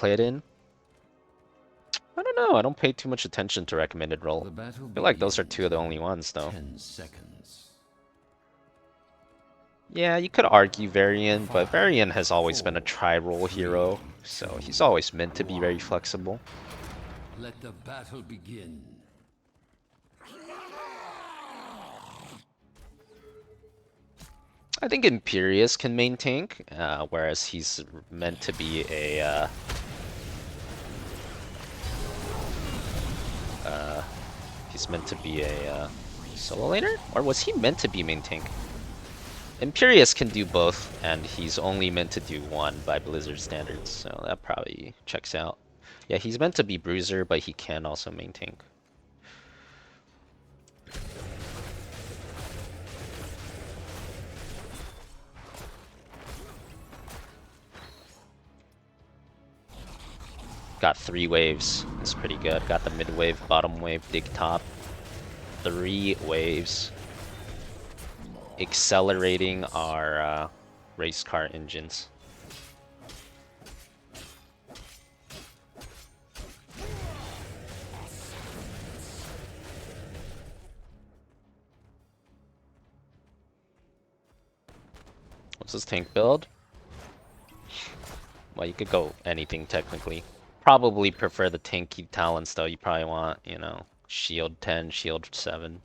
play it in? I don't know. I don't pay too much attention to recommended role. I feel like those are two of the only ones, though. 10 seconds. Yeah, you could argue Varian, but Varian has always been a tri-role hero, so he's always meant to be very flexible. Let the battle begin. I think Imperius can main tank, whereas he's meant to be a solo laner? Or was he meant to be main tank? Imperius can do both, and he's only meant to do one by Blizzard standards, so that probably checks out. Yeah, he's meant to be bruiser, but he can also main tank. Got 3 waves. It's pretty good. Got the mid wave, bottom wave, dig top. 3 waves. Accelerating our race car engines. What's this tank build? Well, you could go anything technically. Probably prefer the tanky talents though. You probably want, you know, shield 10, shield 7.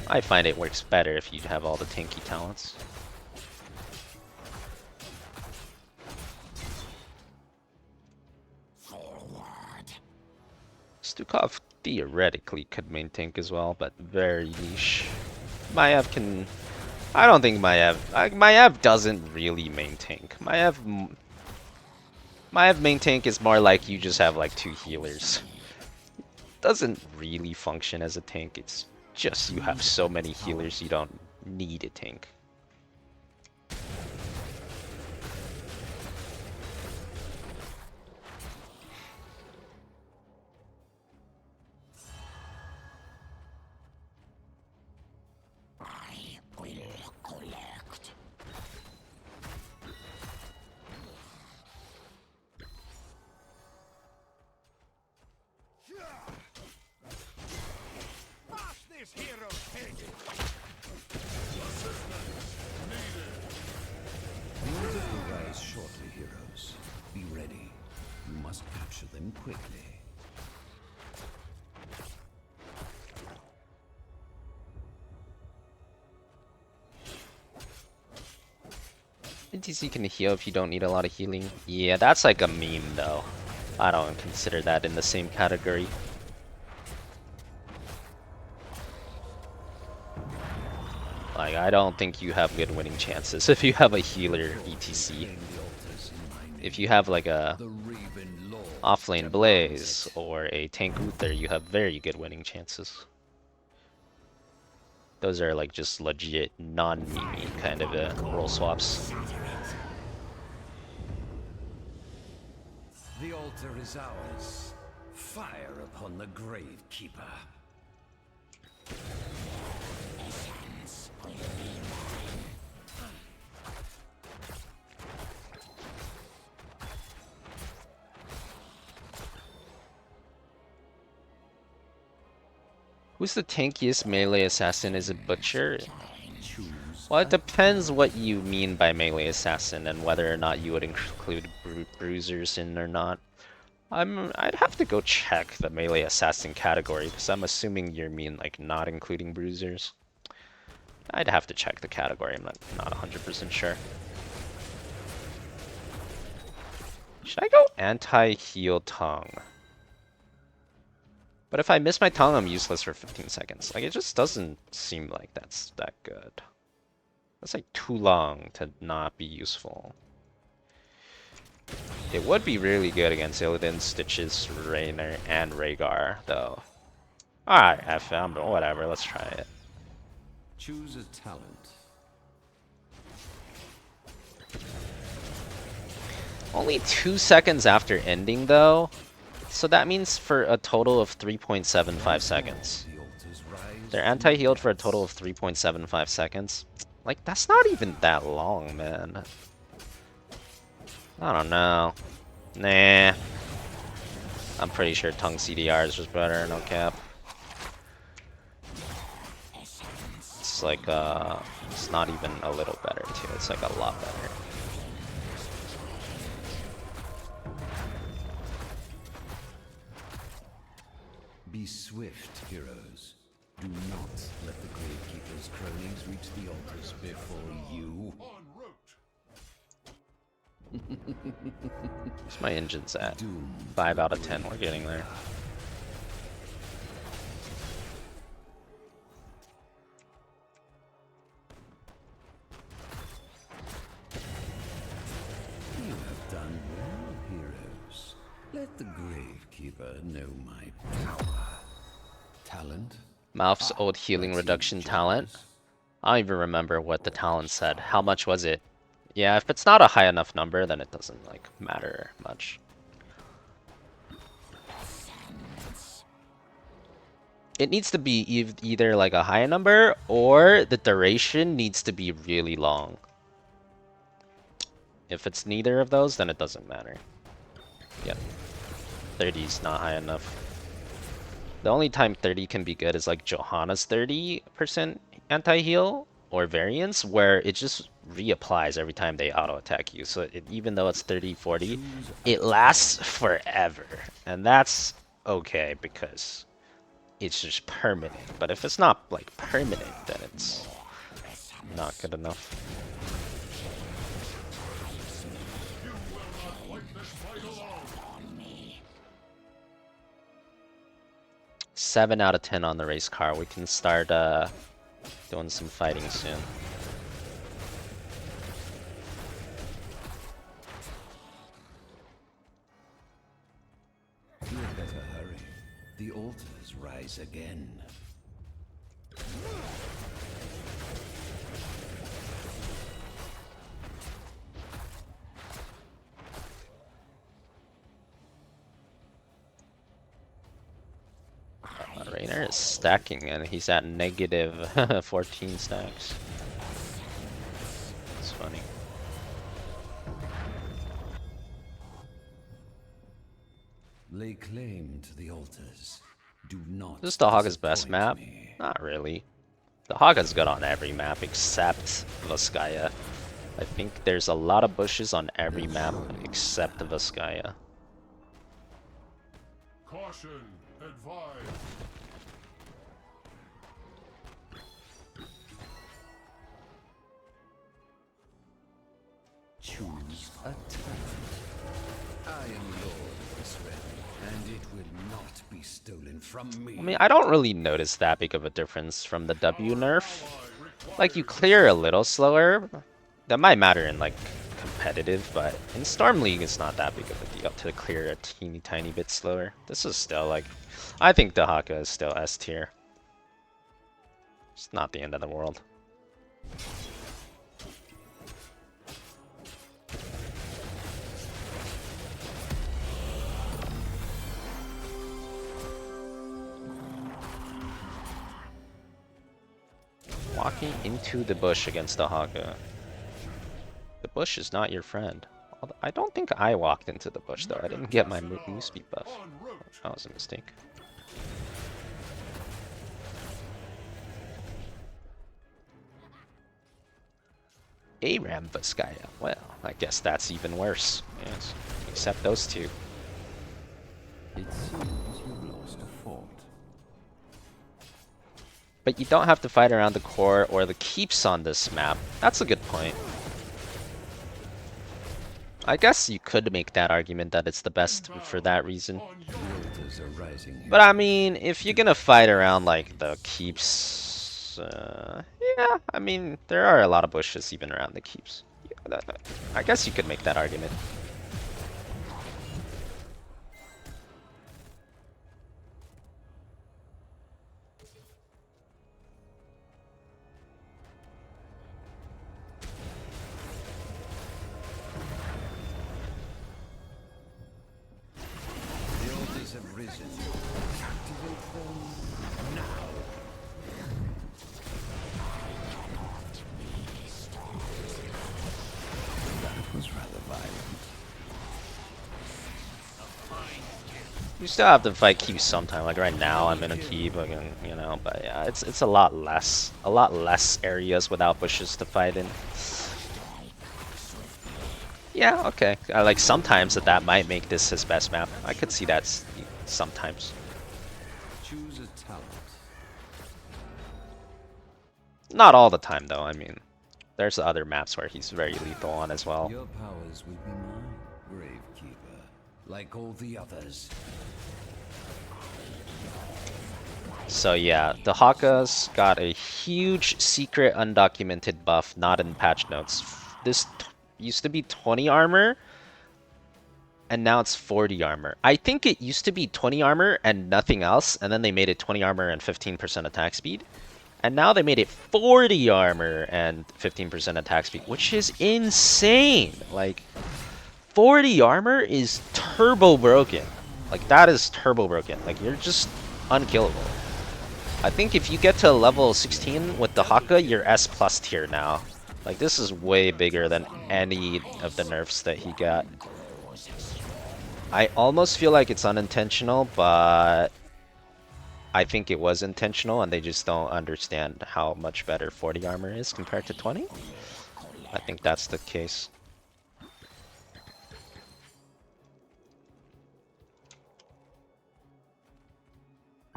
I find it works better if you have all the tanky talents. Stukov theoretically could main tank as well, but very niche. Maiev can... I don't think Maiev doesn't really main tank. Maiev main tank is more like you just have like 2 healers. Doesn't really function as a tank. It's just you have so many healers you don't need a tank. Quickly. NTC can heal if you don't need a lot of healing. Yeah, that's like a meme though. I don't consider that in the same category. Like, I don't think you have good winning chances if you have a healer ETC. If you have like a offlane Blaze or a tank Uther, you have very good winning chances. Those are like just legit non-meme kind of role swaps. The altar is ours. Fire upon the Gravekeeper. Who's the tankiest melee assassin? Is it Butcher? Well, it depends what you mean by melee assassin and whether or not you would include bruisers in or not. I'd have to go check the melee assassin category because I'm assuming you mean like not including bruisers. I'd have to check the category. I'm not 100% sure. Should I go anti-heal tongue? But if I miss my tongue, I'm useless for 15 seconds. Like, it just doesn't seem like that's that good. That's like too long to not be useful. It would be really good against Illidan, Stitches, Raynor, and Rhaegar, though. Alright, whatever, let's try it. Choose a talent. Only 2 seconds after ending, though. So that means for a total of 3.75 seconds. They're anti-healed for a total of 3.75 seconds. Like, that's not even that long, man. I don't know. Nah. I'm pretty sure tongue CDRs was better, no cap. It's like, it's not even a little better too, it's like a lot better. Be swift, heroes. Do not let the Gravekeeper's cronies reach the altars before you. Where's my engines at? 5 out of 10, we're getting there. You have done well, heroes. Let the Gravekeeper know my power. Talent? Mouth's old healing reduction talent. I don't even remember what the talent said. How much was it? Yeah, if it's not a high enough number, then it doesn't like matter much. It needs to be either like a high number or the duration needs to be really long. If it's neither of those, then it doesn't matter. Yep. 30 is not high enough. The only time 30 can be good is like Johanna's 30% anti-heal or variance, where it just reapplies every time they auto-attack you. So even though it's 30, 40, it lasts forever. And that's okay because it's just permanent. But if it's not like permanent, then it's not good enough. 7 out of 10 on the race car. We can start doing some fighting soon. You had better hurry. The altars rise again. Rainer is stacking and he's at negative 14 stacks. It's funny. Lay claim to the altars. Do not. Is this Dehaka's best disappoint map? me. Not really. Dehaka's good on every map except Volskaya. I think there's a lot of bushes on every map except Volskaya. Caution, advise. Choose a turn. I am Lord of this realm, and it will not be stolen from me. I mean, I don't really notice that big of a difference from the W nerf. Like, you clear a little slower. That might matter in, like, competitive, but in Storm League, it's not that big of a deal to clear a teeny tiny bit slower. This is still, like, I think Dehaka is still S tier. It's not the end of the world. Walking into the bush against Dehaka. The bush is not your friend. I don't think I walked into the bush though. I didn't get my move speed buff. That was a mistake. Aram Volskaya. Well, I guess that's even worse. Yes. Except those two. It seems you lost a fort. But you don't have to fight around the core or the keeps on this map. That's a good point. I guess you could make that argument that it's the best for that reason. The altars are rising here. But I mean, if you're gonna fight around like the keeps, yeah, I mean, there are a lot of bushes even around the keeps. Yeah, I guess you could make that argument. The altars have risen. Captivate them now. That was rather violent. You still have to fight keeps sometime. Like right now, I'm in a keep, like, you know. But yeah, it's a lot less areas without bushes to fight in. Yeah, okay. Like sometimes that might make this his best map. I could see that sometimes. Choose a talent. Not all the time though. I mean, there's other maps where he's very lethal on as well. Your powers will be mine, Gravekeeper, like all the others. So yeah, Dehaka's got a huge secret undocumented buff, not in patch notes. This used to be 20 armor, and now it's 40 armor. I think it used to be 20 armor and nothing else, and then they made it 20 armor and 15% attack speed. And now they made it 40 armor and 15% attack speed, which is insane. Like, 40 armor is turbo broken. Like, that is turbo broken. Like, you're just unkillable. I think if you get to level 16 with the Dehaka, you're S plus tier now. Like, this is way bigger than any of the nerfs that he got. I almost feel like it's unintentional, but I think it was intentional and they just don't understand how much better 40 armor is compared to 20. I think that's the case.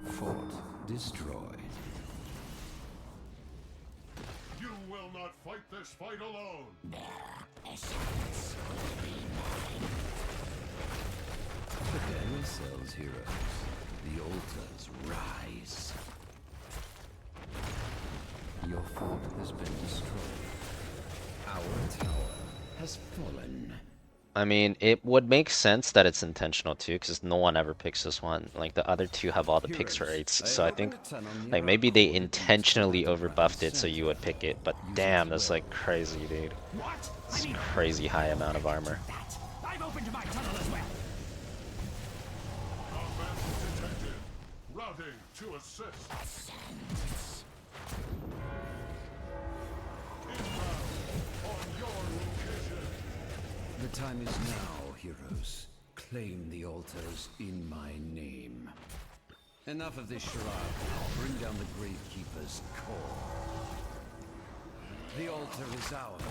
Fort destroyed. You will not fight this fight alone. Prepare yourselves, heroes. The altars rise. Your fort has been destroyed. Our tower has fallen. I mean, it would make sense that it's intentional too, because no one ever picks this one. Like, the other two have all the picks for 8s, so I think like maybe they intentionally overbuffed it so you would pick it, but damn, that's like crazy, dude. It's a crazy high amount of armor. I've opened my tunnel as well. Combat detected. Routing to assist. Inbound on your location. The time is now, heroes. Claim the altars in my name. Enough of this charade. Bring down the Gravekeeper's core. The altar is ours.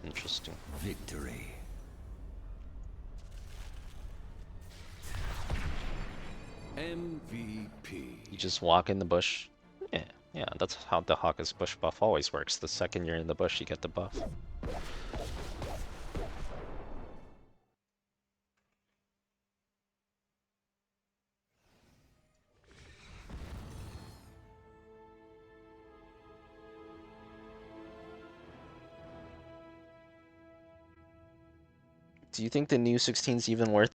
Interesting. Victory. MVP. You just walk in the bush. Yeah, that's how the Dehaka's bush buff always works. The second you're in the bush, you get the buff. Do you think the new 16's even worth